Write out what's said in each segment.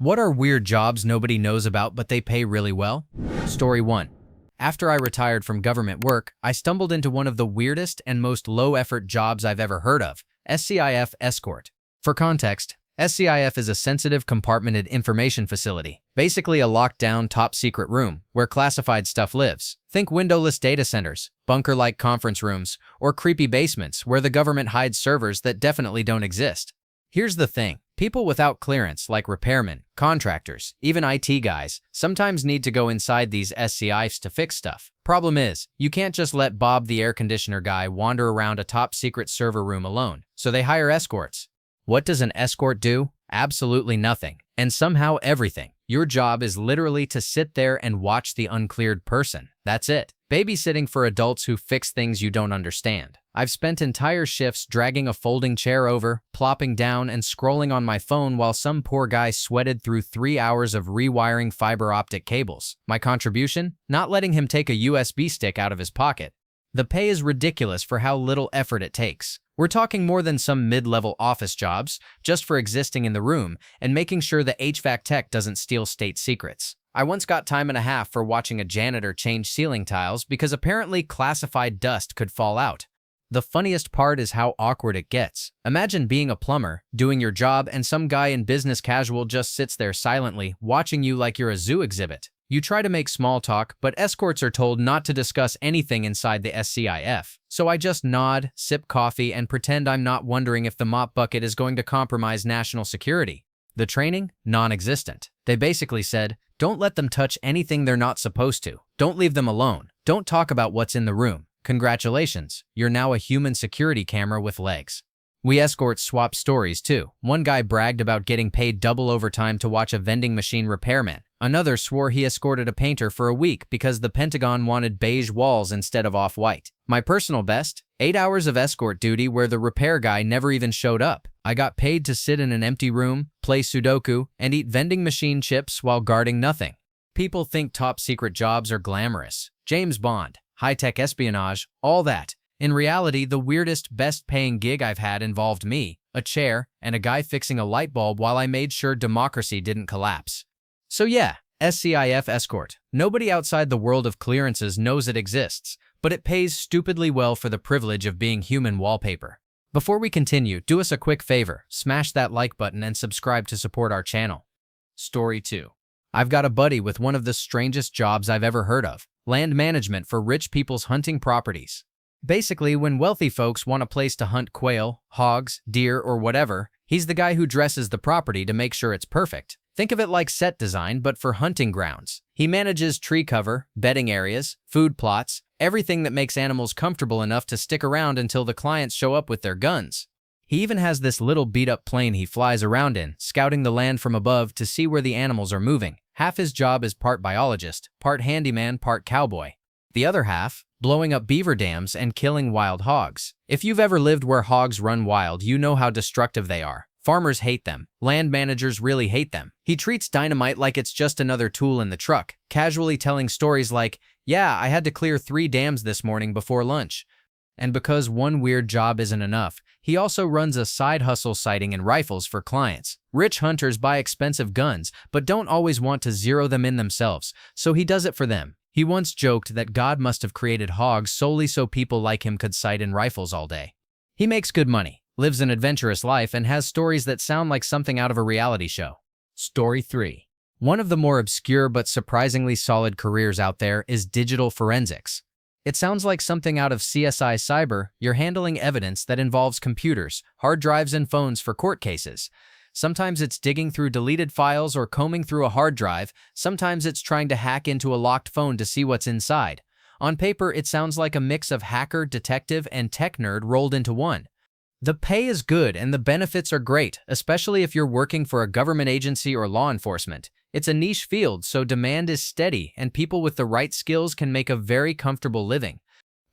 What are weird jobs nobody knows about but they pay really well? Story 1. After I retired from government work, I stumbled into one of the weirdest and most low-effort jobs I've ever heard of, SCIF escort. For context, SCIF is a sensitive compartmented information facility, basically a locked-down top-secret room where classified stuff lives. Think windowless data centers, bunker-like conference rooms, or creepy basements where the government hides servers that definitely don't exist. Here's the thing. People without clearance, like repairmen, contractors, even IT guys, sometimes need to go inside these SCIFs to fix stuff. Problem is, you can't just let Bob the air conditioner guy wander around a top-secret server room alone, so they hire escorts. What does an escort do? Absolutely nothing, and somehow everything. Your job is literally to sit there and watch the uncleared person. That's it. Babysitting for adults who fix things you don't understand. I've spent entire shifts dragging a folding chair over, plopping down, and scrolling on my phone while some poor guy sweated through 3 hours of rewiring fiber optic cables. My contribution? Not letting him take a USB stick out of his pocket. The pay is ridiculous for how little effort it takes. We're talking more than some mid-level office jobs, just for existing in the room and making sure the HVAC tech doesn't steal state secrets. I once got time and a half for watching a janitor change ceiling tiles because apparently classified dust could fall out. The funniest part is how awkward it gets. Imagine being a plumber, doing your job, and some guy in business casual just sits there silently, watching you like you're a zoo exhibit. You try to make small talk, but escorts are told not to discuss anything inside the SCIF. So I just nod, sip coffee, and pretend I'm not wondering if the mop bucket is going to compromise national security. The training? Non-existent. They basically said, don't let them touch anything they're not supposed to. Don't leave them alone. Don't talk about what's in the room. Congratulations, you're now a human security camera with legs. We escorts swap stories too. One guy bragged about getting paid double overtime to watch a vending machine repairman. Another swore he escorted a painter for a week because the Pentagon wanted beige walls instead of off-white. My personal best? 8 hours of escort duty where the repair guy never even showed up. I got paid to sit in an empty room, play Sudoku, and eat vending machine chips while guarding nothing. People think top-secret jobs are glamorous. James Bond, high-tech espionage, all that. In reality, the weirdest, best-paying gig I've had involved me, a chair, and a guy fixing a light bulb while I made sure democracy didn't collapse. So yeah, SCIF escort. Nobody outside the world of clearances knows it exists, but it pays stupidly well for the privilege of being human wallpaper. Before we continue, do us a quick favor, smash that like button and subscribe to support our channel. Story 2. I've got a buddy with one of the strangest jobs I've ever heard of, land management for rich people's hunting properties. Basically, when wealthy folks want a place to hunt quail, hogs, deer, or whatever, he's the guy who dresses the property to make sure it's perfect. Think of it like set design, but for hunting grounds. He manages tree cover, bedding areas, food plots, everything that makes animals comfortable enough to stick around until the clients show up with their guns. He even has this little beat-up plane he flies around in, scouting the land from above to see where the animals are moving. Half his job is part biologist, part handyman, part cowboy. The other half, blowing up beaver dams and killing wild hogs. If you've ever lived where hogs run wild, you know how destructive they are. Farmers hate them. Land managers really hate them. He treats dynamite like it's just another tool in the truck, casually telling stories like, yeah, I had to clear 3 dams this morning before lunch. And because one weird job isn't enough, he also runs a side hustle sighting and rifles for clients. Rich hunters buy expensive guns, but don't always want to zero them in themselves, so he does it for them. He once joked that God must have created hogs solely so people like him could sight in rifles all day. He makes good money, lives an adventurous life, and has stories that sound like something out of a reality show. Story 3. One of the more obscure but surprisingly solid careers out there is digital forensics. It sounds like something out of CSI Cyber. You're handling evidence that involves computers, hard drives, and phones for court cases. Sometimes it's digging through deleted files or combing through a hard drive. Sometimes it's trying to hack into a locked phone to see what's inside. On paper, it sounds like a mix of hacker, detective, and tech nerd rolled into one. The pay is good and the benefits are great, especially if you're working for a government agency or law enforcement. It's a niche field, so demand is steady and people with the right skills can make a very comfortable living.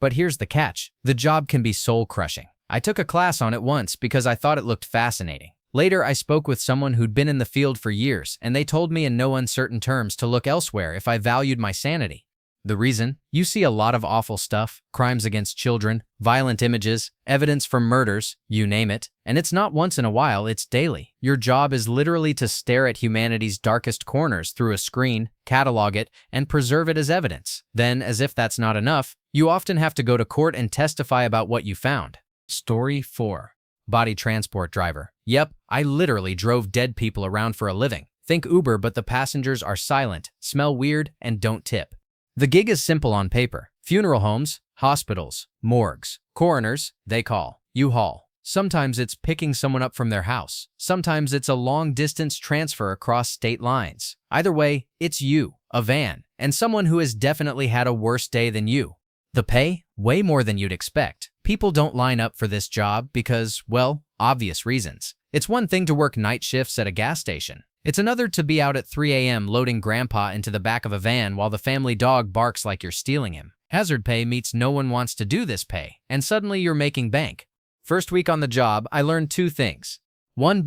But here's the catch. The job can be soul-crushing. I took a class on it once because I thought it looked fascinating. Later, I spoke with someone who'd been in the field for years, and they told me in no uncertain terms to look elsewhere if I valued my sanity. The reason? You see a lot of awful stuff, crimes against children, violent images, evidence from murders, you name it. And it's not once in a while, it's daily. Your job is literally to stare at humanity's darkest corners through a screen, catalog it, and preserve it as evidence. Then, as if that's not enough, you often have to go to court and testify about what you found. Story 4. Body transport driver. Yep, I literally drove dead people around for a living. Think Uber, but the passengers are silent, smell weird, and don't tip. The gig is simple on paper. Funeral homes, hospitals, morgues, coroners, they call. You haul. Sometimes it's picking someone up from their house. Sometimes it's a long-distance transfer across state lines. Either way, it's you, a van, and someone who has definitely had a worse day than you. The pay? Way more than you'd expect. People don't line up for this job because, well, obvious reasons. It's one thing to work night shifts at a gas station. It's another to be out at 3 a.m. loading grandpa into the back of a van while the family dog barks like you're stealing him. Hazard pay meets no one wants to do this pay, and suddenly you're making bank. First week on the job, I learned 2 things. 1,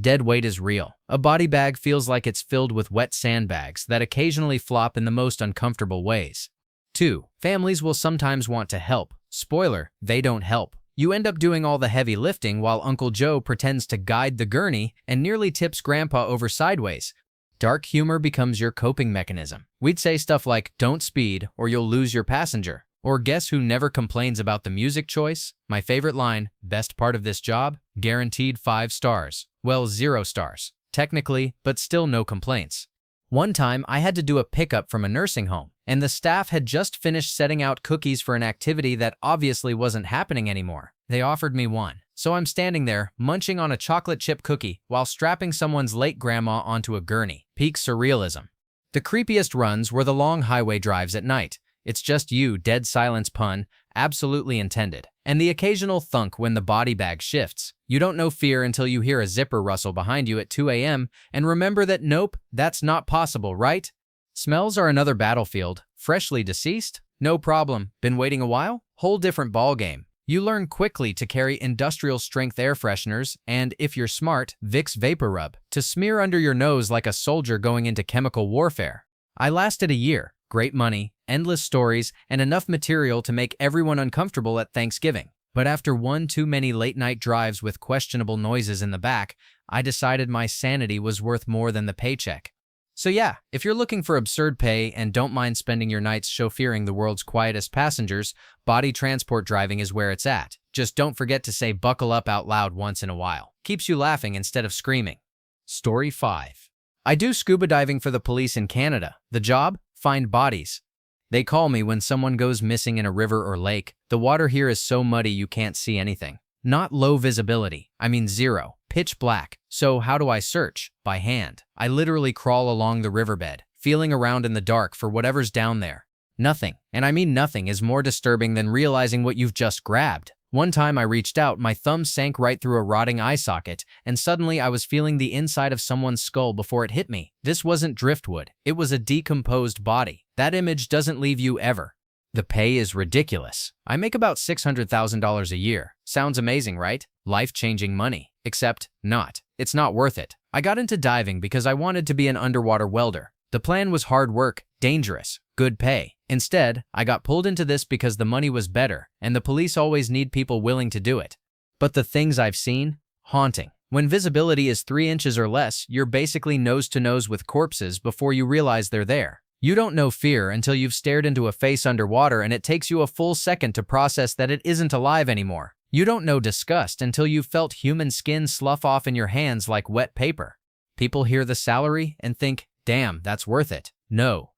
dead weight is real. A body bag feels like it's filled with wet sandbags that occasionally flop in the most uncomfortable ways. 2, families will sometimes want to help. Spoiler, they don't help. You end up doing all the heavy lifting while Uncle Joe pretends to guide the gurney and nearly tips Grandpa over sideways. Dark humor becomes your coping mechanism. We'd say stuff like, don't speed or you'll lose your passenger. Or guess who never complains about the music choice? My favorite line, best part of this job, guaranteed 5 stars. Well, 0 stars. Technically, but still no complaints. One time, I had to do a pickup from a nursing home, and the staff had just finished setting out cookies for an activity that obviously wasn't happening anymore. They offered me one. So I'm standing there, munching on a chocolate chip cookie while strapping someone's late grandma onto a gurney. Peak surrealism. The creepiest runs were the long highway drives at night. It's just you, dead silence pun, absolutely intended. And the occasional thunk when the body bag shifts. You don't know fear until you hear a zipper rustle behind you at 2 a.m. and remember that nope, that's not possible, right? Smells are another battlefield. Freshly deceased? No problem. Been waiting a while? Whole different ballgame. You learn quickly to carry industrial-strength air fresheners and, if you're smart, Vicks Vapor Rub to smear under your nose like a soldier going into chemical warfare. I lasted a year. Great money, endless stories, and enough material to make everyone uncomfortable at Thanksgiving. But after one too many late-night drives with questionable noises in the back, I decided my sanity was worth more than the paycheck. So yeah, if you're looking for absurd pay and don't mind spending your nights chauffeuring the world's quietest passengers, body transport driving is where it's at. Just don't forget to say buckle up out loud once in a while. Keeps you laughing instead of screaming. Story 5. I do scuba diving for the police in Canada. The job? Find bodies. They call me when someone goes missing in a river or lake. The water here is so muddy you can't see anything. Not low visibility, I mean 0. Pitch black. So how do I search? By hand. I literally crawl along the riverbed, feeling around in the dark for whatever's down there. Nothing, and I mean nothing, is more disturbing than realizing what you've just grabbed. One time I reached out, my thumb sank right through a rotting eye socket, and suddenly I was feeling the inside of someone's skull before it hit me. This wasn't driftwood. It was a decomposed body. That image doesn't leave you ever. The pay is ridiculous. I make about $600,000 a year. Sounds amazing, right? Life-changing money. Except not. It's not worth it. I got into diving because I wanted to be an underwater welder. The plan was hard work, dangerous, good pay. Instead, I got pulled into this because the money was better, and the police always need people willing to do it. But the things I've seen? Haunting. When visibility is 3 inches or less, you're basically nose to nose with corpses before you realize they're there. You don't know fear until you've stared into a face underwater and it takes you a full second to process that it isn't alive anymore. You don't know disgust until you've felt human skin slough off in your hands like wet paper. People hear the salary and think, damn, that's worth it. No,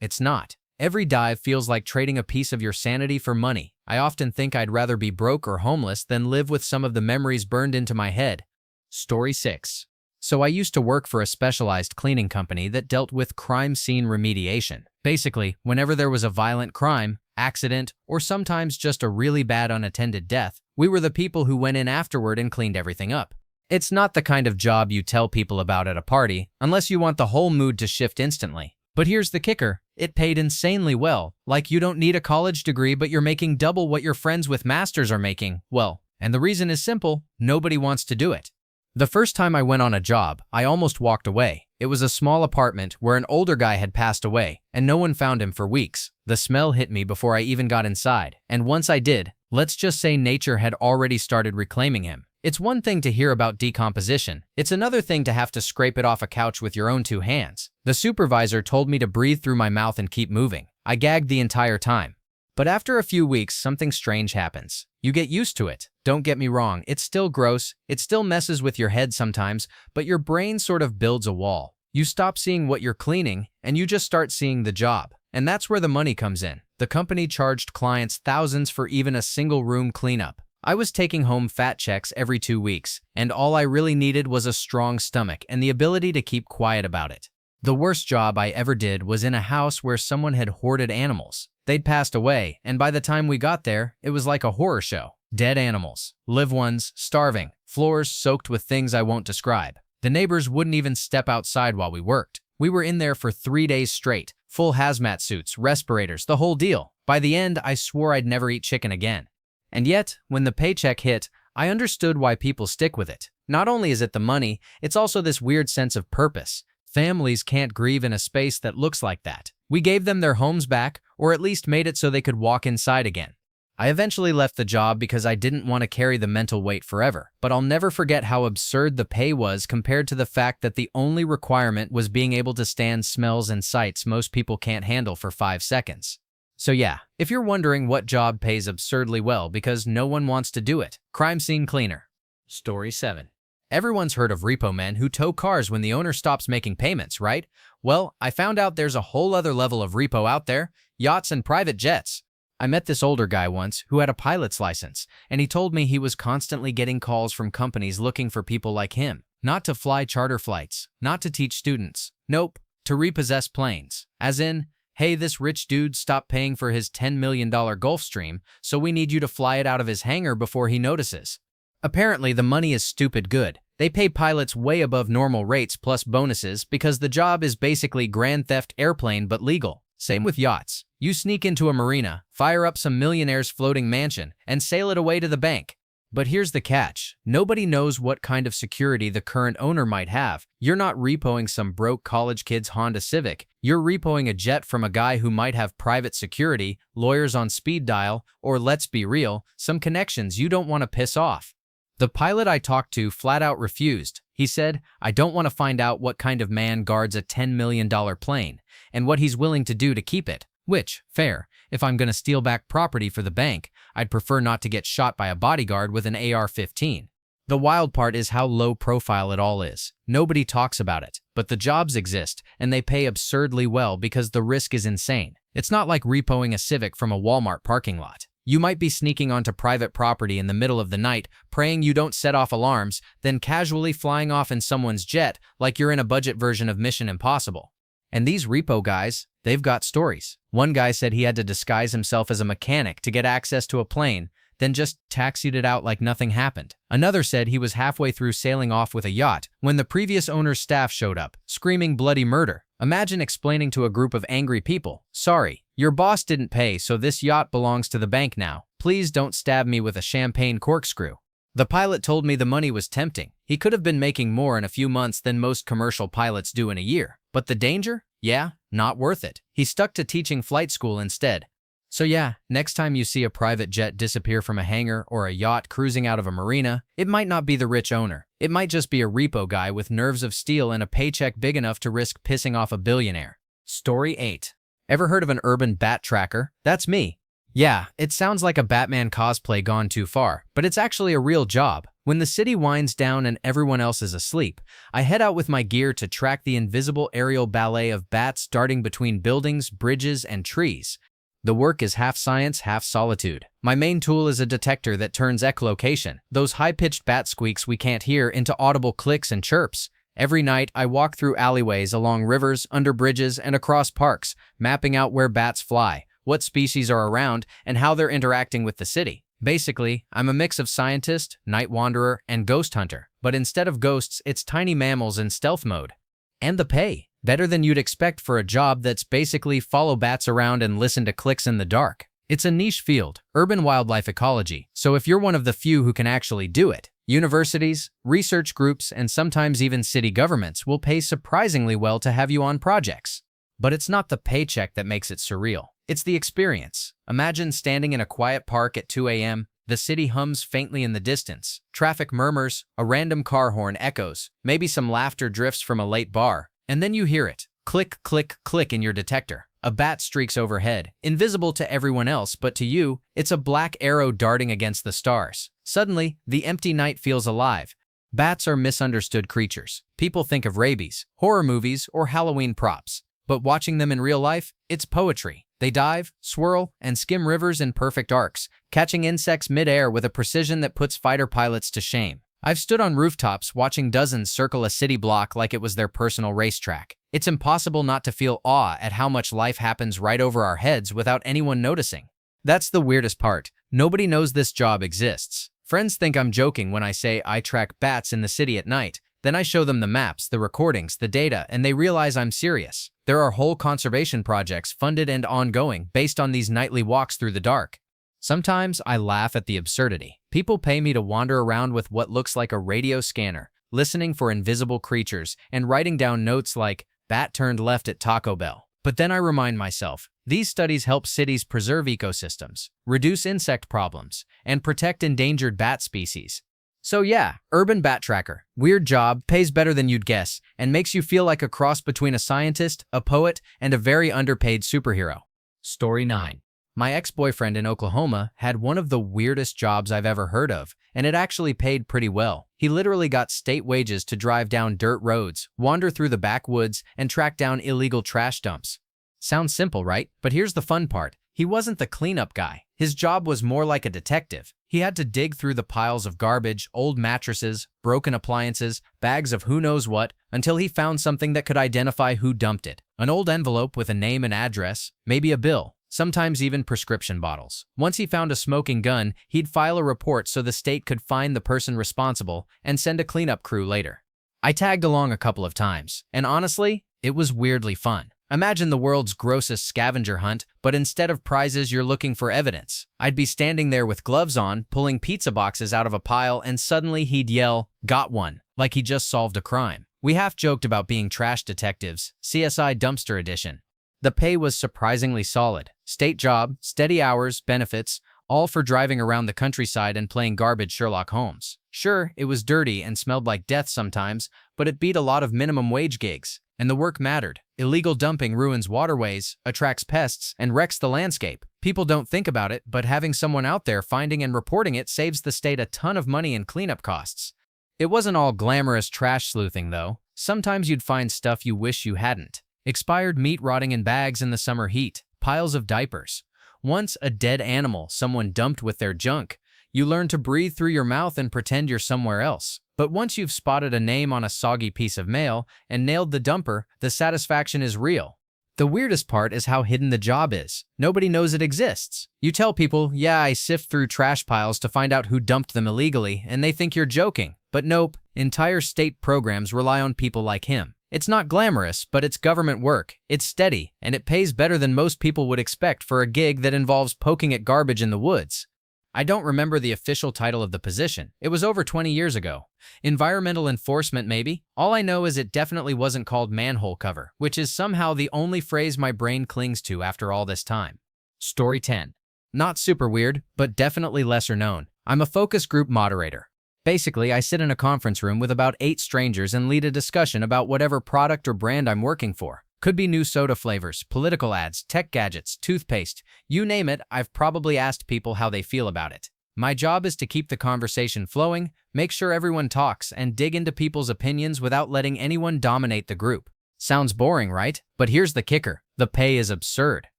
it's not. Every dive feels like trading a piece of your sanity for money. I often think I'd rather be broke or homeless than live with some of the memories burned into my head. Story 6. So I used to work for a specialized cleaning company that dealt with crime scene remediation. Basically, whenever there was a violent crime, accident, or sometimes just a really bad unattended death, we were the people who went in afterward and cleaned everything up. It's not the kind of job you tell people about at a party, unless you want the whole mood to shift instantly. But here's the kicker, it paid insanely well. Like you don't need a college degree, but you're making double what your friends with masters are making. Well, and the reason is simple, nobody wants to do it. The first time I went on a job, I almost walked away. It was a small apartment where an older guy had passed away, and no one found him for weeks. The smell hit me before I even got inside, and once I did, let's just say nature had already started reclaiming him. It's one thing to hear about decomposition. It's another thing to have to scrape it off a couch with your own 2 hands. The supervisor told me to breathe through my mouth and keep moving. I gagged the entire time. But after a few weeks, something strange happens. You get used to it. Don't get me wrong, it's still gross, it still messes with your head sometimes, but your brain sort of builds a wall. You stop seeing what you're cleaning, and you just start seeing the job. And that's where the money comes in. The company charged clients thousands for even a single room cleanup. I was taking home fat checks every 2 weeks, and all I really needed was a strong stomach and the ability to keep quiet about it. The worst job I ever did was in a house where someone had hoarded animals. They'd passed away, and by the time we got there, it was like a horror show. Dead animals, live ones, starving, floors soaked with things I won't describe. The neighbors wouldn't even step outside while we worked. We were in there for 3 days straight, full hazmat suits, respirators, the whole deal. By the end, I swore I'd never eat chicken again. And yet, when the paycheck hit, I understood why people stick with it. Not only is it the money, it's also this weird sense of purpose. Families can't grieve in a space that looks like that. We gave them their homes back, or at least made it so they could walk inside again. I eventually left the job because I didn't want to carry the mental weight forever, but I'll never forget how absurd the pay was compared to the fact that the only requirement was being able to stand smells and sights most people can't handle for 5 seconds. So yeah, if you're wondering what job pays absurdly well because no one wants to do it, crime scene cleaner. Story 7. Everyone's heard of repo men who tow cars when the owner stops making payments, right? Well, I found out there's a whole other level of repo out there, yachts and private jets. I met this older guy once who had a pilot's license, and he told me he was constantly getting calls from companies looking for people like him. Not to fly charter flights, not to teach students. Nope, to repossess planes. As in, hey, this rich dude stopped paying for his $10 million Gulfstream, so we need you to fly it out of his hangar before he notices. Apparently, the money is stupid good. They pay pilots way above normal rates plus bonuses because the job is basically grand theft airplane but legal. Same with yachts. You sneak into a marina, fire up some millionaire's floating mansion, and sail it away to the bank. But here's the catch. Nobody knows what kind of security the current owner might have. You're not repoing some broke college kid's Honda Civic. You're repoing a jet from a guy who might have private security, lawyers on speed dial, or let's be real, some connections you don't want to piss off. The pilot I talked to flat out refused. He said, I don't want to find out what kind of man guards a $10 million plane and what he's willing to do to keep it. Which, fair, if I'm going to steal back property for the bank, I'd prefer not to get shot by a bodyguard with an AR-15. The wild part is how low profile it all is. Nobody talks about it, but the jobs exist and they pay absurdly well because the risk is insane. It's not like repoing a Civic from a Walmart parking lot. You might be sneaking onto private property in the middle of the night, praying you don't set off alarms, then casually flying off in someone's jet like you're in a budget version of Mission Impossible. And these repo guys, they've got stories. One guy said he had to disguise himself as a mechanic to get access to a plane, then just taxied it out like nothing happened. Another said he was halfway through sailing off with a yacht when the previous owner's staff showed up, screaming bloody murder. Imagine explaining to a group of angry people, sorry, your boss didn't pay, so this yacht belongs to the bank now. Please don't stab me with a champagne corkscrew. The pilot told me the money was tempting. He could have been making more in a few months than most commercial pilots do in a year. But the danger? Yeah, not worth it. He stuck to teaching flight school instead. So yeah, next time you see a private jet disappear from a hangar or a yacht cruising out of a marina, it might not be the rich owner. It might just be a repo guy with nerves of steel and a paycheck big enough to risk pissing off a billionaire. Story 8. Ever heard of an urban bat tracker? That's me. Yeah, it sounds like a Batman cosplay gone too far, but it's actually a real job. When the city winds down and everyone else is asleep, I head out with my gear to track the invisible aerial ballet of bats darting between buildings, bridges, and trees. The work is half science, half solitude. My main tool is a detector that turns echolocation, those high-pitched bat squeaks we can't hear, into audible clicks and chirps. Every night, I walk through alleyways, along rivers, under bridges, and across parks, mapping out where bats fly, what species are around, and how they're interacting with the city. Basically, I'm a mix of scientist, night wanderer, and ghost hunter. But instead of ghosts, it's tiny mammals in stealth mode. And the pay. Better than you'd expect for a job that's basically follow bats around and listen to clicks in the dark. It's a niche field, urban wildlife ecology, so if you're one of the few who can actually do it, Universities, research groups, and sometimes even city governments will pay surprisingly well to have you on projects. But it's not the paycheck that makes it surreal. It's the experience. Imagine standing in a quiet park at 2 a.m., the city hums faintly in the distance, traffic murmurs, a random car horn echoes, maybe some laughter drifts from a late bar, and then you hear it. Click, click, click in your detector. A bat streaks overhead, invisible to everyone else, but to you, it's a black arrow darting against the stars. Suddenly, the empty night feels alive. Bats are misunderstood creatures. People think of rabies, horror movies, or Halloween props. But watching them in real life, it's poetry. They dive, swirl, and skim rivers in perfect arcs, catching insects mid-air with a precision that puts fighter pilots to shame. I've stood on rooftops watching dozens circle a city block like it was their personal racetrack. It's impossible not to feel awe at how much life happens right over our heads without anyone noticing. That's the weirdest part. Nobody knows this job exists. Friends think I'm joking when I say I track bats in the city at night. Then I show them the maps, the recordings, the data, and they realize I'm serious. There are whole conservation projects funded and ongoing based on these nightly walks through the dark. Sometimes I laugh at the absurdity. People pay me to wander around with what looks like a radio scanner, listening for invisible creatures and writing down notes like, "Bat turned left at Taco Bell." But then I remind myself, these studies help cities preserve ecosystems, reduce insect problems, and protect endangered bat species. So yeah, urban bat tracker. Weird job, pays better than you'd guess, and makes you feel like a cross between a scientist, a poet, and a very underpaid superhero. Story 9. My ex-boyfriend in Oklahoma had one of the weirdest jobs I've ever heard of, and it actually paid pretty well. He literally got state wages to drive down dirt roads, wander through the backwoods, and track down illegal trash dumps. Sounds simple, right? But here's the fun part. He wasn't the cleanup guy. His job was more like a detective. He had to dig through the piles of garbage, old mattresses, broken appliances, bags of who knows what, until he found something that could identify who dumped it. An old envelope with a name and address, maybe a bill. Sometimes even prescription bottles. Once he found a smoking gun, he'd file a report so the state could find the person responsible and send a cleanup crew later. I tagged along a couple of times, and honestly, it was weirdly fun. Imagine the world's grossest scavenger hunt, but instead of prizes, you're looking for evidence. I'd be standing there with gloves on, pulling pizza boxes out of a pile, and suddenly he'd yell, "Got one," like he just solved a crime. We half joked about being trash detectives, CSI Dumpster Edition. The pay was surprisingly solid. State job, steady hours, benefits, all for driving around the countryside and playing garbage Sherlock Holmes. Sure, it was dirty and smelled like death sometimes, but it beat a lot of minimum wage gigs. And the work mattered. Illegal dumping ruins waterways, attracts pests, and wrecks the landscape. People don't think about it, but having someone out there finding and reporting it saves the state a ton of money in cleanup costs. It wasn't all glamorous trash sleuthing, though. Sometimes you'd find stuff you wish you hadn't. Expired meat rotting in bags in the summer heat, piles of diapers. Once a dead animal someone dumped with their junk. You learn to breathe through your mouth and pretend you're somewhere else. But once you've spotted a name on a soggy piece of mail and nailed the dumper, the satisfaction is real. The weirdest part is how hidden the job is. Nobody knows it exists. You tell people, "Yeah, I sift through trash piles to find out who dumped them illegally," and they think you're joking. But nope, entire state programs rely on people like him. It's not glamorous, but it's government work. It's steady, and it pays better than most people would expect for a gig that involves poking at garbage in the woods. I don't remember the official title of the position. It was over 20 years ago. Environmental enforcement, maybe? All I know is it definitely wasn't called manhole cover, which is somehow the only phrase my brain clings to after all this time. Story 10. Not super weird, but definitely lesser known. I'm a focus group moderator. Basically, I sit in a conference room with about 8 strangers and lead a discussion about whatever product or brand I'm working for. Could be new soda flavors, political ads, tech gadgets, toothpaste. You name it, I've probably asked people how they feel about it. My job is to keep the conversation flowing, make sure everyone talks, and dig into people's opinions without letting anyone dominate the group. Sounds boring, right? But here's the kicker. The pay is absurd.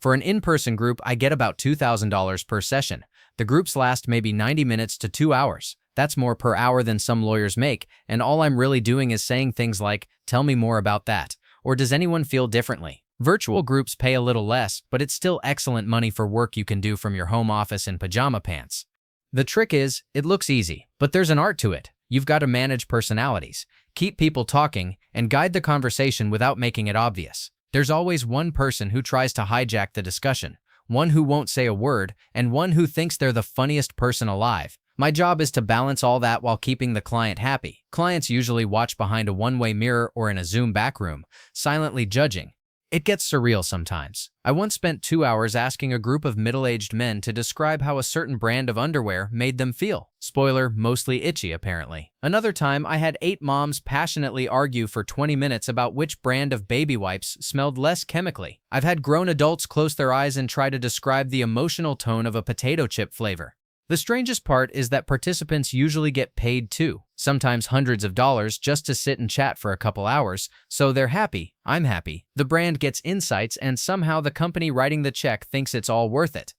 For an in-person group, I get about $2,000 per session. The groups last maybe 90 minutes to 2 hours. That's more per hour than some lawyers make, and all I'm really doing is saying things like, "Tell me more about that," or "Does anyone feel differently?" Virtual groups pay a little less, but it's still excellent money for work you can do from your home office in pajama pants. The trick is, it looks easy, but there's an art to it. You've got to manage personalities, keep people talking, and guide the conversation without making it obvious. There's always one person who tries to hijack the discussion, one who won't say a word, and one who thinks they're the funniest person alive. My job is to balance all that while keeping the client happy. Clients usually watch behind a one-way mirror or in a Zoom backroom, silently judging. It gets surreal sometimes. I once spent 2 hours asking a group of middle-aged men to describe how a certain brand of underwear made them feel. Spoiler, mostly itchy, apparently. Another time, I had 8 moms passionately argue for 20 minutes about which brand of baby wipes smelled less chemically. I've had grown adults close their eyes and try to describe the emotional tone of a potato chip flavor. The strangest part is that participants usually get paid too, sometimes hundreds of dollars just to sit and chat for a couple hours, so they're happy, I'm happy, the brand gets insights, and somehow the company writing the check thinks it's all worth it.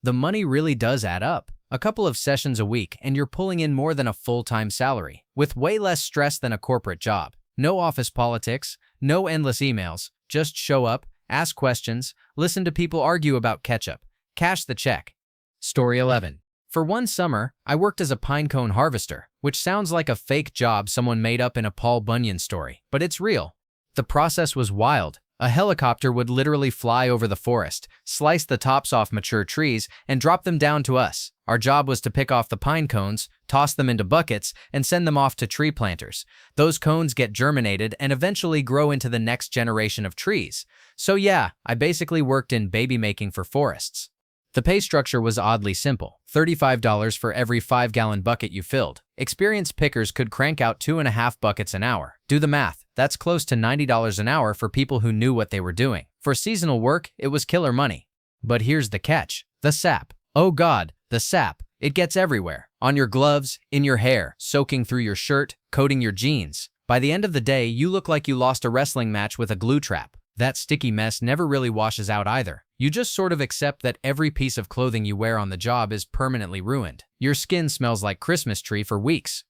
The money really does add up. A couple of sessions a week and you're pulling in more than a full-time salary, with way less stress than a corporate job. No office politics, no endless emails, just show up, ask questions, listen to people argue about ketchup, cash the check. Story 11. For one summer, I worked as a pinecone harvester, which sounds like a fake job someone made up in a Paul Bunyan story, but it's real. The process was wild. A helicopter would literally fly over the forest, slice the tops off mature trees, and drop them down to us. Our job was to pick off the pine cones, toss them into buckets, and send them off to tree planters. Those cones get germinated and eventually grow into the next generation of trees. So yeah, I basically worked in baby making for forests. The pay structure was oddly simple. $35 for every 5-gallon bucket you filled. Experienced pickers could crank out 2.5 buckets an hour. Do the math. That's close to $90 an hour for people who knew what they were doing. For seasonal work, it was killer money. But here's the catch. The sap. Oh God, the sap. It gets everywhere. On your gloves, in your hair, soaking through your shirt, coating your jeans. By the end of the day, you look like you lost a wrestling match with a glue trap. That sticky mess never really washes out either. You just sort of accept that every piece of clothing you wear on the job is permanently ruined. Your skin smells like Christmas tree for weeks.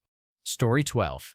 Story 12.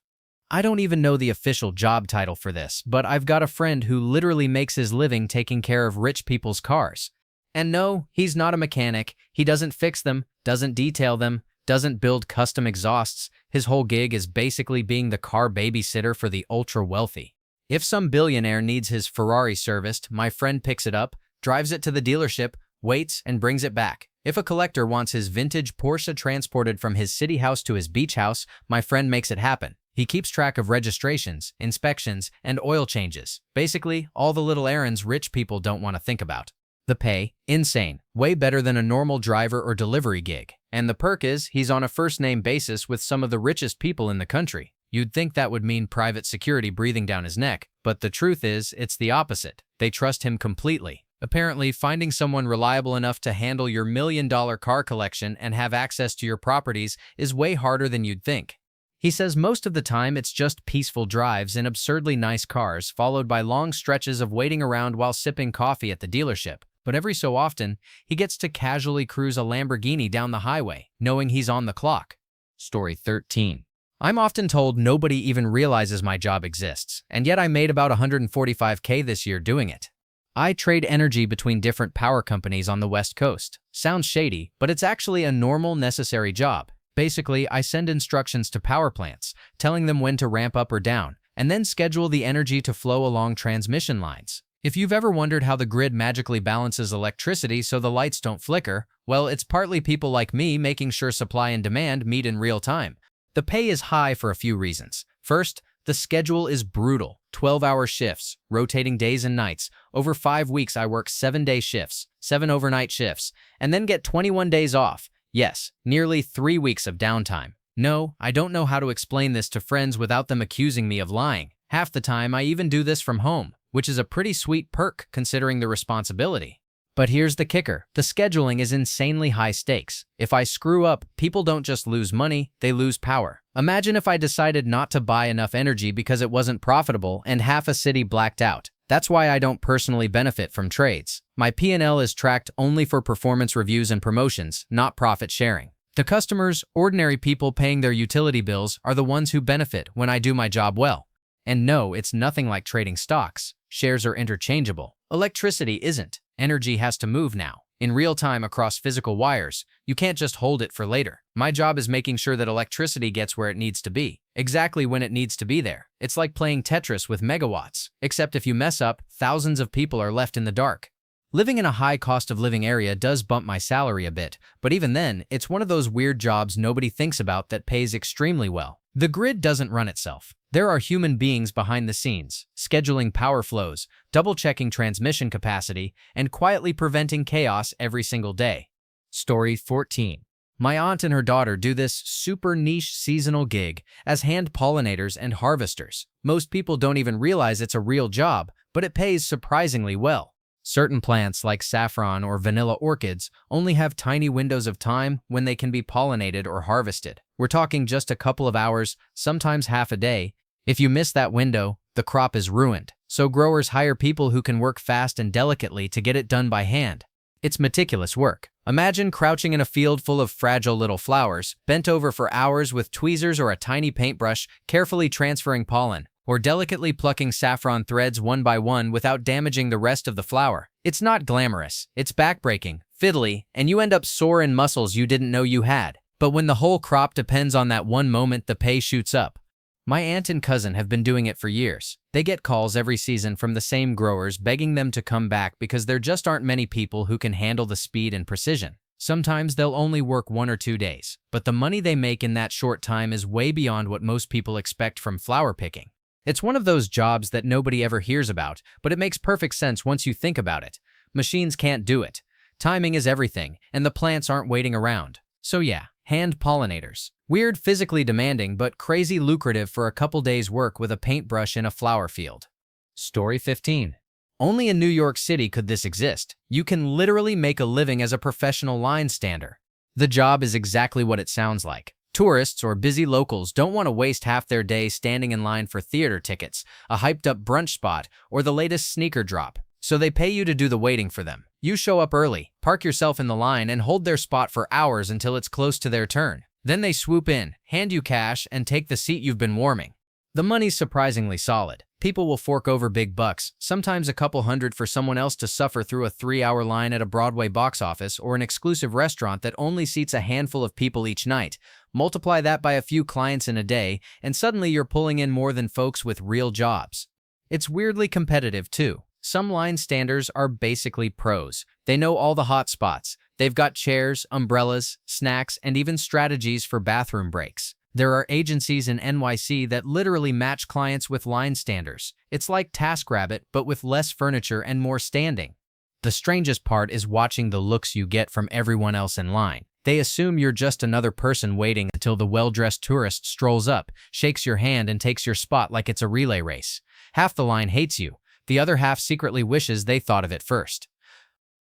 I don't even know the official job title for this, but I've got a friend who literally makes his living taking care of rich people's cars. And no, he's not a mechanic. He doesn't fix them, doesn't detail them, doesn't build custom exhausts. His whole gig is basically being the car babysitter for the ultra-wealthy. If some billionaire needs his Ferrari serviced, my friend picks it up, drives it to the dealership, waits, and brings it back. If a collector wants his vintage Porsche transported from his city house to his beach house, my friend makes it happen. He keeps track of registrations, inspections, and oil changes. Basically, all the little errands rich people don't want to think about. The pay? Insane. Way better than a normal driver or delivery gig. And the perk is, he's on a first-name basis with some of the richest people in the country. You'd think that would mean private security breathing down his neck, but the truth is, it's the opposite. They trust him completely. Apparently, finding someone reliable enough to handle your million-dollar car collection and have access to your properties is way harder than you'd think. He says most of the time it's just peaceful drives in absurdly nice cars, followed by long stretches of waiting around while sipping coffee at the dealership. But every so often, he gets to casually cruise a Lamborghini down the highway, knowing he's on the clock. Story 13. I'm often told nobody even realizes my job exists, and yet I made about $145K this year doing it. I trade energy between different power companies on the West Coast. Sounds shady, but it's actually a normal, necessary job. Basically, I send instructions to power plants, telling them when to ramp up or down, and then schedule the energy to flow along transmission lines. If you've ever wondered how the grid magically balances electricity so the lights don't flicker, well, it's partly people like me making sure supply and demand meet in real time. The pay is high for a few reasons. First, the schedule is brutal. 12-hour shifts, rotating days and nights. Over 5 weeks, I work 7-day shifts, 7 overnight shifts, and then get 21 days off. Yes, nearly 3 weeks of downtime. No, I don't know how to explain this to friends without them accusing me of lying. Half the time, I even do this from home, which is a pretty sweet perk considering the responsibility. But here's the kicker. The scheduling is insanely high stakes. If I screw up, people don't just lose money, they lose power. Imagine if I decided not to buy enough energy because it wasn't profitable and half a city blacked out. That's why I don't personally benefit from trades. My P&L is tracked only for performance reviews and promotions, not profit sharing. The customers, ordinary people paying their utility bills, are the ones who benefit when I do my job well. And no, it's nothing like trading stocks. Shares are interchangeable. Electricity isn't. Energy has to move now, in real time across physical wires. You can't just hold it for later. My job is making sure that electricity gets where it needs to be, exactly when it needs to be there. It's like playing Tetris with megawatts, except if you mess up, thousands of people are left in the dark. Living in a high cost of living area does bump my salary a bit, but even then, it's one of those weird jobs nobody thinks about that pays extremely well. The grid doesn't run itself. There are human beings behind the scenes, scheduling power flows, double-checking transmission capacity, and quietly preventing chaos every single day. Story 14. My aunt and her daughter do this super niche seasonal gig as hand pollinators and harvesters. Most people don't even realize it's a real job, but it pays surprisingly well. Certain plants like saffron or vanilla orchids only have tiny windows of time when they can be pollinated or harvested. We're talking just a couple of hours, sometimes half a day. If you miss that window, the crop is ruined. So growers hire people who can work fast and delicately to get it done by hand. It's meticulous work. Imagine crouching in a field full of fragile little flowers, bent over for hours with tweezers or a tiny paintbrush, carefully transferring pollen, or delicately plucking saffron threads one by one without damaging the rest of the flower. It's not glamorous, it's backbreaking, fiddly, and you end up sore in muscles you didn't know you had. But when the whole crop depends on that one moment, the pay shoots up. My aunt and cousin have been doing it for years. They get calls every season from the same growers begging them to come back because there just aren't many people who can handle the speed and precision. Sometimes they'll only work 1 or 2 days, but the money they make in that short time is way beyond what most people expect from flower picking. It's one of those jobs that nobody ever hears about, but it makes perfect sense once you think about it. Machines can't do it. Timing is everything, and the plants aren't waiting around. So yeah, hand pollinators. Weird, physically demanding, but crazy lucrative for a couple days' work with a paintbrush in a flower field. Story 15. Only in New York City could this exist. You can literally make a living as a professional line stander. The job is exactly what it sounds like. Tourists or busy locals don't want to waste half their day standing in line for theater tickets, a hyped-up brunch spot, or the latest sneaker drop. So they pay you to do the waiting for them. You show up early, park yourself in the line, and hold their spot for hours until it's close to their turn. Then they swoop in, hand you cash, and take the seat you've been warming. The money's surprisingly solid. People will fork over big bucks, sometimes a couple hundred for someone else to suffer through a 3-hour line at a Broadway box office or an exclusive restaurant that only seats a handful of people each night. Multiply that by a few clients in a day, and suddenly you're pulling in more than folks with real jobs. It's weirdly competitive, too. Some line standers are basically pros. They know all the hot spots. They've got chairs, umbrellas, snacks, and even strategies for bathroom breaks. There are agencies in NYC that literally match clients with line standers. It's like TaskRabbit, but with less furniture and more standing. The strangest part is watching the looks you get from everyone else in line. They assume you're just another person waiting until the well-dressed tourist strolls up, shakes your hand, and takes your spot like it's a relay race. Half the line hates you. The other half secretly wishes they thought of it first.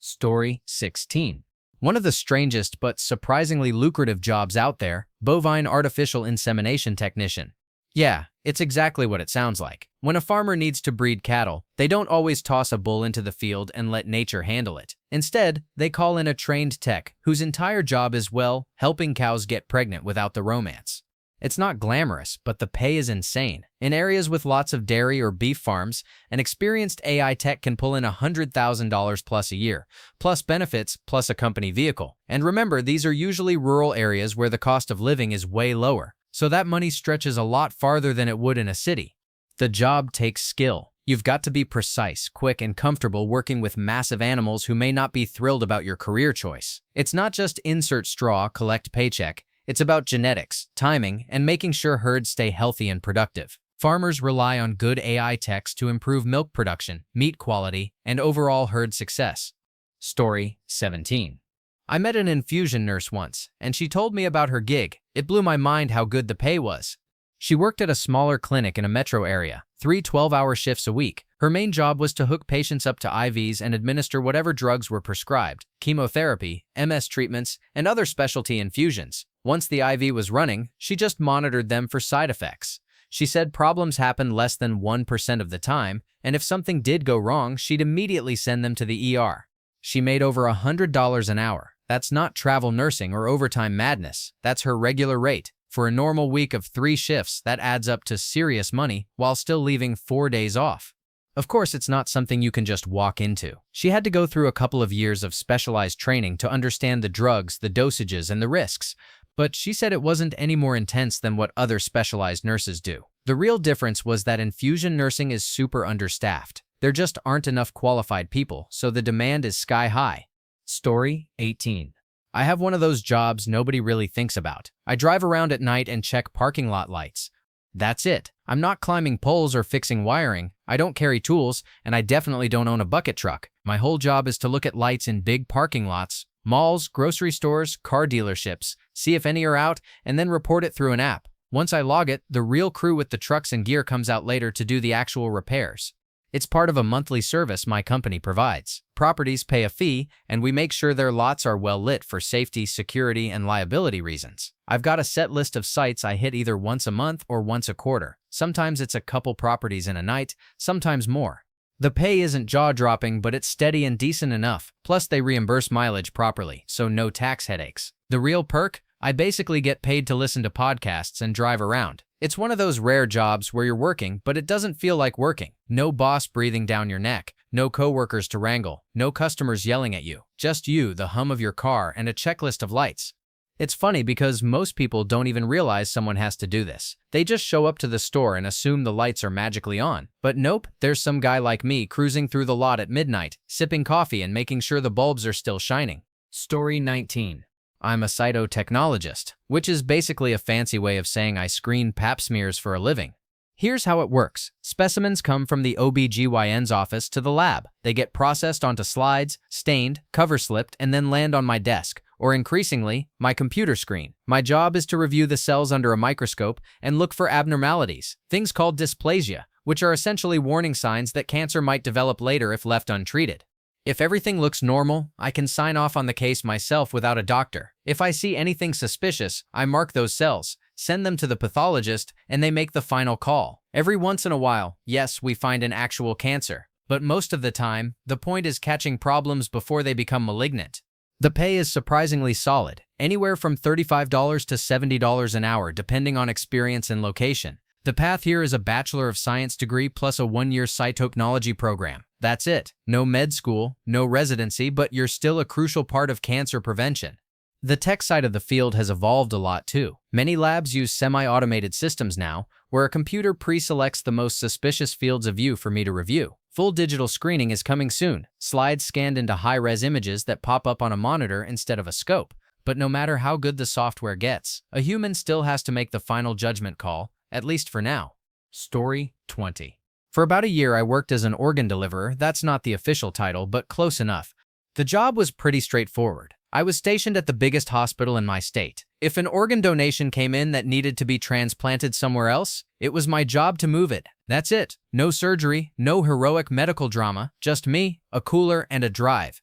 Story 16. One of the strangest but surprisingly lucrative jobs out there, bovine artificial insemination technician. Yeah, it's exactly what it sounds like. When a farmer needs to breed cattle, they don't always toss a bull into the field and let nature handle it. Instead, they call in a trained tech whose entire job is, well, helping cows get pregnant without the romance. It's not glamorous, but the pay is insane. In areas with lots of dairy or beef farms, an experienced AI tech can pull in $100,000 plus a year, plus benefits, plus a company vehicle. And remember, these are usually rural areas where the cost of living is way lower, so that money stretches a lot farther than it would in a city. The job takes skill. You've got to be precise, quick, and comfortable working with massive animals who may not be thrilled about your career choice. It's not just insert straw, collect paycheck. It's about genetics, timing, and making sure herds stay healthy and productive. Farmers rely on good AI techs to improve milk production, meat quality, and overall herd success. Story 17. I met an infusion nurse once, and she told me about her gig. It blew my mind how good the pay was. She worked at a smaller clinic in a metro area, 3 12-hour shifts a week. Her main job was to hook patients up to IVs and administer whatever drugs were prescribed, chemotherapy, MS treatments, and other specialty infusions. Once the IV was running, she just monitored them for side effects. She said problems happened less than 1% of the time, and if something did go wrong, she'd immediately send them to the ER. She made over $100 an hour. That's not travel nursing or overtime madness. That's her regular rate. For a normal week of 3 shifts, that adds up to serious money while still leaving 4 days off. Of course, it's not something you can just walk into. She had to go through a couple of years of specialized training to understand the drugs, the dosages, and the risks. But she said it wasn't any more intense than what other specialized nurses do. The real difference was that infusion nursing is super understaffed. There just aren't enough qualified people, so the demand is sky high. Story 18. I have one of those jobs nobody really thinks about. I drive around at night and check parking lot lights. That's it. I'm not climbing poles or fixing wiring. I don't carry tools, and I definitely don't own a bucket truck. My whole job is to look at lights in big parking lots, malls, grocery stores, car dealerships, see if any are out, and then report it through an app. Once I log it, the real crew with the trucks and gear comes out later to do the actual repairs. It's part of a monthly service my company provides. Properties pay a fee, and we make sure their lots are well lit for safety, security, and liability reasons. I've got a set list of sites I hit either once a month or once a quarter. Sometimes it's a couple properties in a night, sometimes more. The pay isn't jaw-dropping, but it's steady and decent enough. Plus, they reimburse mileage properly, so no tax headaches. The real perk? I basically get paid to listen to podcasts and drive around. It's one of those rare jobs where you're working, but it doesn't feel like working. No boss breathing down your neck, no coworkers to wrangle, no customers yelling at you. Just you, the hum of your car, and a checklist of lights. It's funny because most people don't even realize someone has to do this. They just show up to the store and assume the lights are magically on. But nope, there's some guy like me cruising through the lot at midnight, sipping coffee and making sure the bulbs are still shining. Story 19. I'm a Cytotechnologist, which is basically a fancy way of saying I screen pap smears for a living. Here's how it works. Specimens come from the OB/GYN's office to the lab. They get processed onto slides, stained, cover slipped, and then land on my desk, or increasingly, my computer screen. My job is to review the cells under a microscope and look for abnormalities, things called dysplasia, which are essentially warning signs that cancer might develop later if left untreated. If everything looks normal, I can sign off on the case myself without a doctor. If I see anything suspicious, I mark those cells, send them to the pathologist, and they make the final call. Every once in a while, yes, we find an actual cancer. But most of the time, the point is catching problems before they become malignant. The pay is surprisingly solid, anywhere from $35 to $70 an hour depending on experience and location. The path here is a Bachelor of Science degree plus a one-year Cytotechnology program. That's it. No med school, no residency, but you're still a crucial part of cancer prevention. The tech side of the field has evolved a lot too. Many labs use semi-automated systems now, where a computer pre-selects the most suspicious fields of view for me to review. Full digital screening is coming soon, slides scanned into high-res images that pop up on a monitor instead of a scope. But no matter how good the software gets, a human still has to make the final judgment call, at least for now. Story 20. For about a year I worked as an organ deliverer. That's not the official title, but close enough. The job was pretty straightforward. I was stationed at the biggest hospital in my state. If an organ donation came in that needed to be transplanted somewhere else, it was my job to move it. That's it. No surgery, no heroic medical drama, just me, a cooler, and a drive.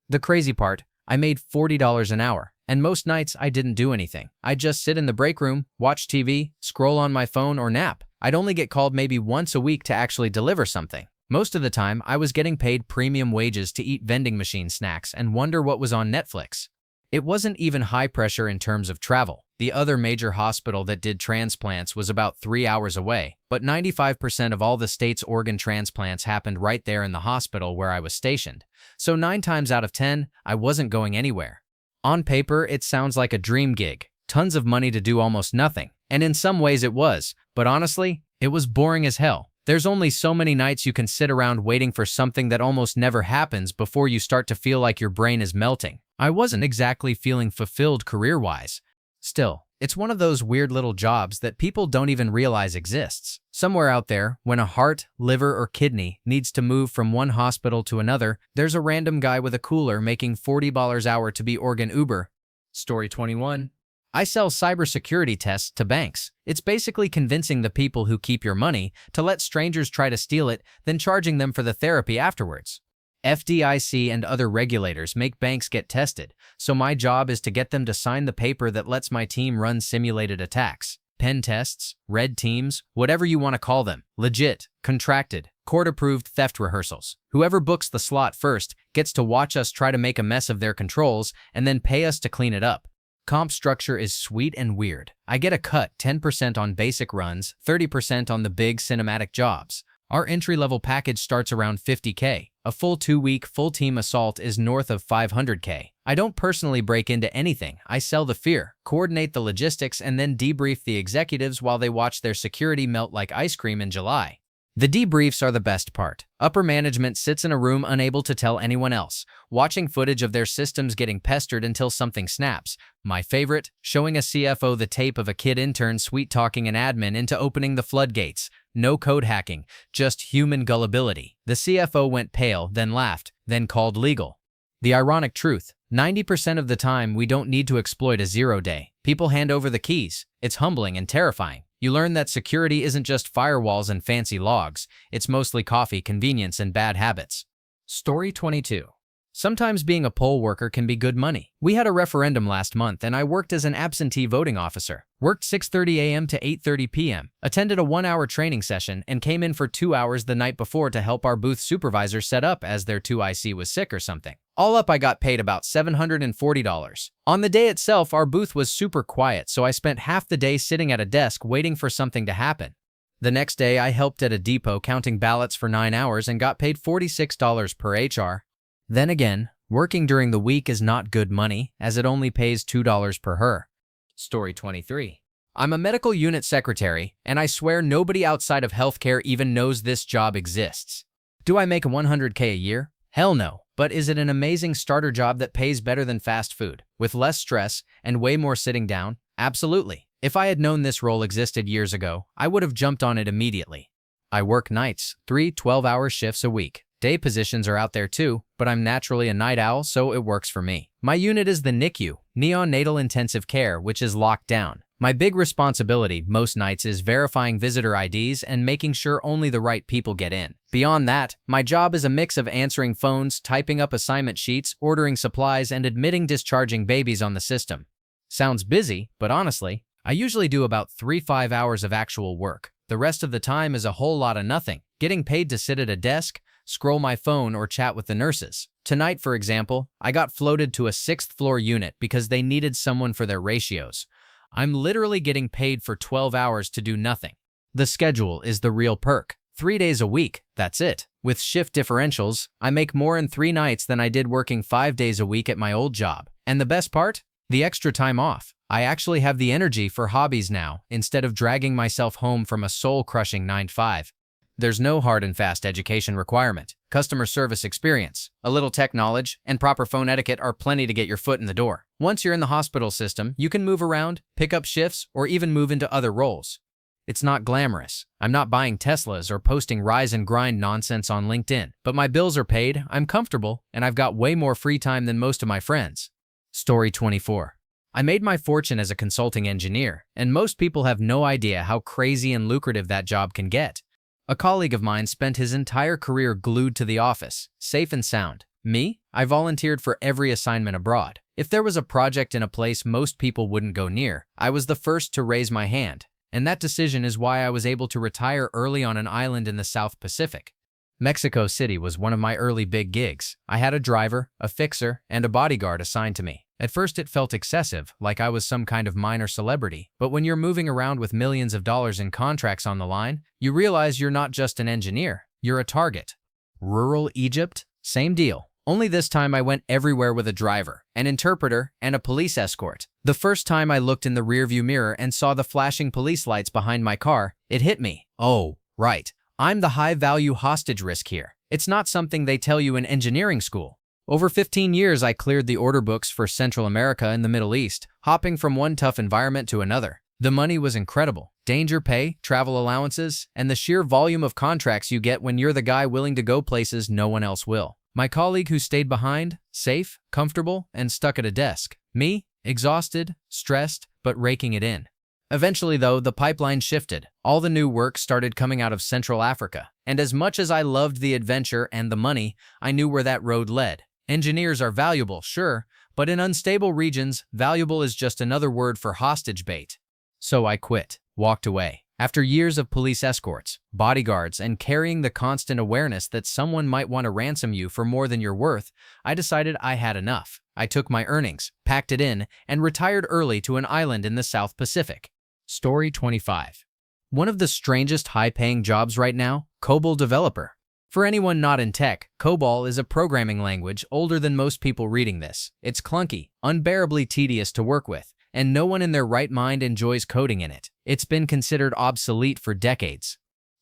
The crazy part, I made $40 an hour, and most nights I didn't do anything. I'd just sit in the break room, watch TV, scroll on my phone, or nap. I'd only get called maybe once a week to actually deliver something. Most of the time, I was getting paid premium wages to eat vending machine snacks and wonder what was on Netflix. It wasn't even high pressure in terms of travel. The other major hospital that did transplants was about 3 hours away, but 95% of all the state's organ transplants happened right there in the hospital where I was stationed. So 9 times out of 10, I wasn't going anywhere. On paper, it sounds like a dream gig. Tons of money to do almost nothing. And in some ways it was, but honestly, it was boring as hell. There's only so many nights you can sit around waiting for something that almost never happens before you start to feel like your brain is melting. I wasn't exactly feeling fulfilled career-wise. Still, it's one of those weird little jobs that people don't even realize exists. Somewhere out there, when a heart, liver, or kidney needs to move from one hospital to another, there's a random guy with a cooler making $40 an hour to be organ Uber. Story 21. I sell cybersecurity tests to banks. It's basically convincing the people who keep your money to let strangers try to steal it, then charging them for the therapy afterwards. FDIC and other regulators make banks get tested, so my job is to get them to sign the paper that lets my team run simulated attacks. Pen tests, red teams, whatever you want to call them. Legit, contracted, court-approved theft rehearsals. Whoever books the slot first gets to watch us try to make a mess of their controls and then pay us to clean it up. Comp structure is sweet and weird. I get a cut 10% on basic runs, 30% on the big cinematic jobs. Our entry-level package starts around $50K. A full 2-week full-team assault is north of $500K. I don't personally break into anything. I sell the fear, coordinate the logistics, and then debrief the executives while they watch their security melt like ice cream in July. The debriefs are the best part. Upper management sits in a room unable to tell anyone else, watching footage of their systems getting pestered until something snaps. My favorite, showing a CFO the tape of a kid intern sweet-talking an admin into opening the floodgates. No code hacking, just human gullibility. The CFO went pale, then laughed, then called legal. The ironic truth, 90% of the time we don't need to exploit a zero-day. People hand over the keys. It's humbling and terrifying. You learn that security isn't just firewalls and fancy logs, it's mostly coffee, convenience, and bad habits. Story 22. Sometimes being a poll worker can be good money. We had a referendum last month and I worked as an absentee voting officer. Worked 6:30 a.m. to 8:30 p.m., attended a 1-hour training session, and came in for 2 hours the night before to help our booth supervisor set up as their 2IC was sick or something. All up, I got paid about $740. On the day itself, our booth was super quiet, so I spent half the day sitting at a desk waiting for something to happen. The next day, I helped at a depot counting ballots for 9 hours and got paid $46 per HR. Then again, working during the week is not good money, as it only pays $2 per her. Story 23. I'm a medical unit secretary, and I swear nobody outside of healthcare even knows this job exists. Do I make $100K a year? Hell no. But is it an amazing starter job that pays better than fast food, with less stress and way more sitting down? Absolutely. If I had known this role existed years ago, I would have jumped on it immediately. I work nights, 3 12-hour shifts a week. Day positions are out there too, but I'm naturally a night owl, so it works for me. My unit is the NICU, Neonatal Intensive Care, which is locked down. My big responsibility most nights is verifying visitor IDs and making sure only the right people get in. Beyond that, my job is a mix of answering phones, typing up assignment sheets, ordering supplies, and admitting discharging babies on the system. Sounds busy, but honestly, I usually do about 3-5 hours of actual work. The rest of the time is a whole lot of nothing, getting paid to sit at a desk, scroll my phone, or chat with the nurses. Tonight, for example, I got floated to a 6th floor unit because they needed someone for their ratios. I'm literally getting paid for 12 hours to do nothing. The schedule is the real perk. 3 days a week, that's it. With shift differentials, I make more in 3 nights than I did working 5 days a week at my old job. And the best part? The extra time off. I actually have the energy for hobbies now, instead of dragging myself home from a soul-crushing 9-to-5. There's no hard and fast education requirement. Customer service experience, a little tech knowledge, and proper phone etiquette are plenty to get your foot in the door. Once you're in the hospital system, you can move around, pick up shifts, or even move into other roles. It's not glamorous. I'm not buying Teslas or posting rise and grind nonsense on LinkedIn. But my bills are paid, I'm comfortable, and I've got way more free time than most of my friends. Story 24. I made my fortune as a consulting engineer, and most people have no idea how crazy and lucrative that job can get. A colleague of mine spent his entire career glued to the office, safe and sound. Me? I volunteered for every assignment abroad. If there was a project in a place most people wouldn't go near, I was the first to raise my hand. And that decision is why I was able to retire early on an island in the South Pacific. Mexico City was one of my early big gigs. I had a driver, a fixer, and a bodyguard assigned to me. At first it felt excessive, like I was some kind of minor celebrity. But when you're moving around with millions of dollars in contracts on the line, you realize you're not just an engineer, you're a target. Rural Egypt? Same deal. Only this time I went everywhere with a driver, an interpreter, and a police escort. The first time I looked in the rearview mirror and saw the flashing police lights behind my car, it hit me. Oh, right. I'm the high-value hostage risk here. It's not something they tell you in engineering school. Over 15 years, I cleared the order books for Central America and the Middle East, hopping from one tough environment to another. The money was incredible. Danger pay, travel allowances, and the sheer volume of contracts you get when you're the guy willing to go places no one else will. My colleague who stayed behind, safe, comfortable, and stuck at a desk. Me, exhausted, stressed, but raking it in. Eventually, though, the pipeline shifted. All the new work started coming out of Central Africa. And as much as I loved the adventure and the money, I knew where that road led. Engineers are valuable, sure, but in unstable regions, valuable is just another word for hostage bait. So I quit, walked away. After years of police escorts, bodyguards, and carrying the constant awareness that someone might want to ransom you for more than you're worth, I decided I had enough. I took my earnings, packed it in, and retired early to an island in the South Pacific. Story 25. One of the strangest high-paying jobs right now, Cobol developer. For anyone not in tech, Cobol is a programming language older than most people reading this. It's clunky, unbearably tedious to work with, and no one in their right mind enjoys coding in it. It's been considered obsolete for decades.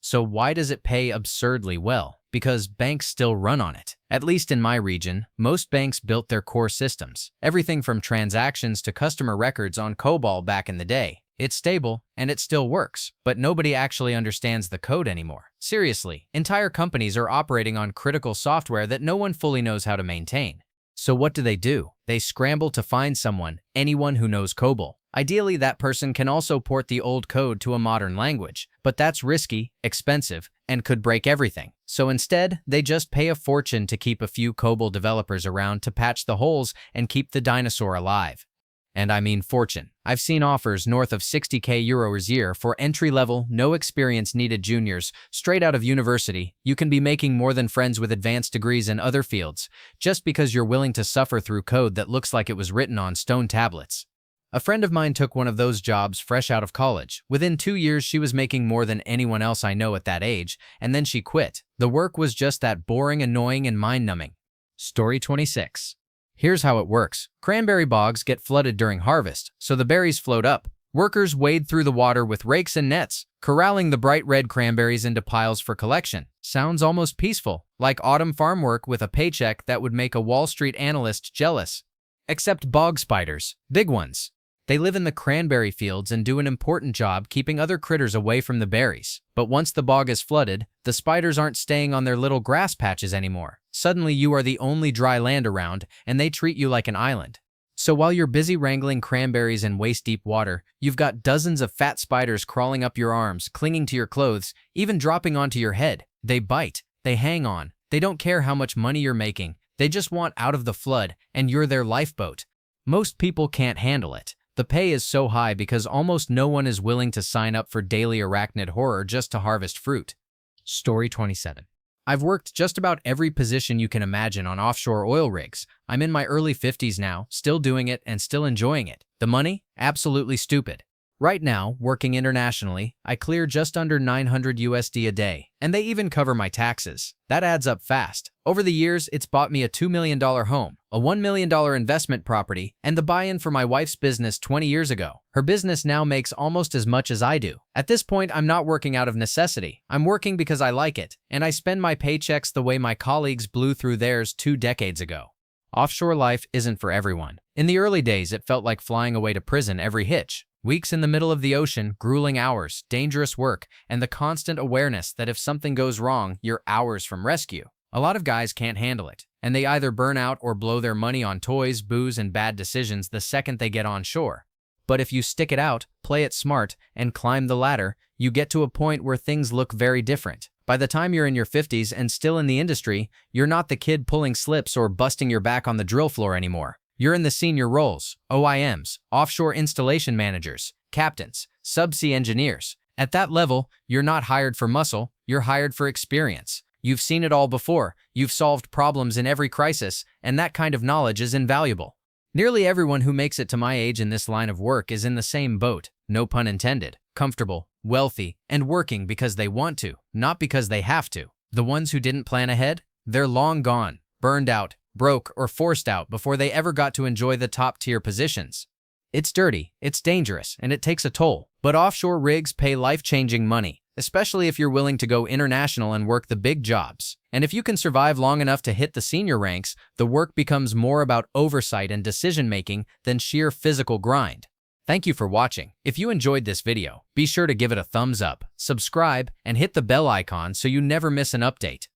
So why does it pay absurdly well? Because banks still run on it. At least in my region, most banks built their core systems, everything from transactions to customer records on Cobol back in the day. It's stable, and it still works, but nobody actually understands the code anymore. Seriously, entire companies are operating on critical software that no one fully knows how to maintain. So what do? They scramble to find someone, anyone who knows Cobol. Ideally, that person can also port the old code to a modern language, but that's risky, expensive, and could break everything. So instead, they just pay a fortune to keep a few Cobol developers around to patch the holes and keep the dinosaur alive. And I mean fortune. I've seen offers north of 60k euros a year for entry-level, no experience needed juniors, straight out of university. You can be making more than friends with advanced degrees in other fields, just because you're willing to suffer through code that looks like it was written on stone tablets. A friend of mine took one of those jobs fresh out of college. Within 2 years, she was making more than anyone else I know at that age, and then she quit. The work was just that boring, annoying, and mind-numbing. Story 26. Here's how it works. Cranberry bogs get flooded during harvest, so the berries float up. Workers wade through the water with rakes and nets, corralling the bright red cranberries into piles for collection. Sounds almost peaceful, like autumn farm work with a paycheck that would make a Wall Street analyst jealous. Except bog spiders, big ones. They live in the cranberry fields and do an important job keeping other critters away from the berries. But once the bog is flooded, the spiders aren't staying on their little grass patches anymore. Suddenly you are the only dry land around, and they treat you like an island. So while you're busy wrangling cranberries in waist-deep water, you've got dozens of fat spiders crawling up your arms, clinging to your clothes, even dropping onto your head. They bite, they hang on, they don't care how much money you're making, they just want out of the flood, and you're their lifeboat. Most people can't handle it. The pay is so high because almost no one is willing to sign up for daily arachnid horror just to harvest fruit. Story 27. I've worked just about every position you can imagine on offshore oil rigs. I'm in my early 50s now, still doing it and still enjoying it. The money? Absolutely stupid. Right now, working internationally, I clear just under 900 USD a day, and they even cover my taxes. That adds up fast. Over the years, it's bought me a $2 million home, a $1 million investment property, and the buy-in for my wife's business 20 years ago. Her business now makes almost as much as I do. At this point, I'm not working out of necessity. I'm working because I like it, and I spend my paychecks the way my colleagues blew through theirs 2 decades ago. Offshore life isn't for everyone. In the early days, it felt like flying away to prison every hitch. Weeks in the middle of the ocean, grueling hours, dangerous work, and the constant awareness that if something goes wrong, you're hours from rescue. A lot of guys can't handle it, and they either burn out or blow their money on toys, booze, and bad decisions the second they get on shore. But if you stick it out, play it smart, and climb the ladder, you get to a point where things look very different. By the time you're in your 50s and still in the industry, you're not the kid pulling slips or busting your back on the drill floor anymore. You're in the senior roles, OIMs, offshore installation managers, captains, subsea engineers. At that level, you're not hired for muscle, you're hired for experience. You've seen it all before, you've solved problems in every crisis, and that kind of knowledge is invaluable. Nearly everyone who makes it to my age in this line of work is in the same boat, no pun intended, comfortable, wealthy, and working because they want to, not because they have to. The ones who didn't plan ahead? They're long gone, burned out, broke, or forced out before they ever got to enjoy the top-tier positions. It's dirty, it's dangerous, and it takes a toll. But offshore rigs pay life-changing money, especially if you're willing to go international and work the big jobs. And if you can survive long enough to hit the senior ranks, the work becomes more about oversight and decision-making than sheer physical grind. Thank you for watching. If you enjoyed this video, be sure to give it a thumbs up, subscribe, and hit the bell icon so you never miss an update.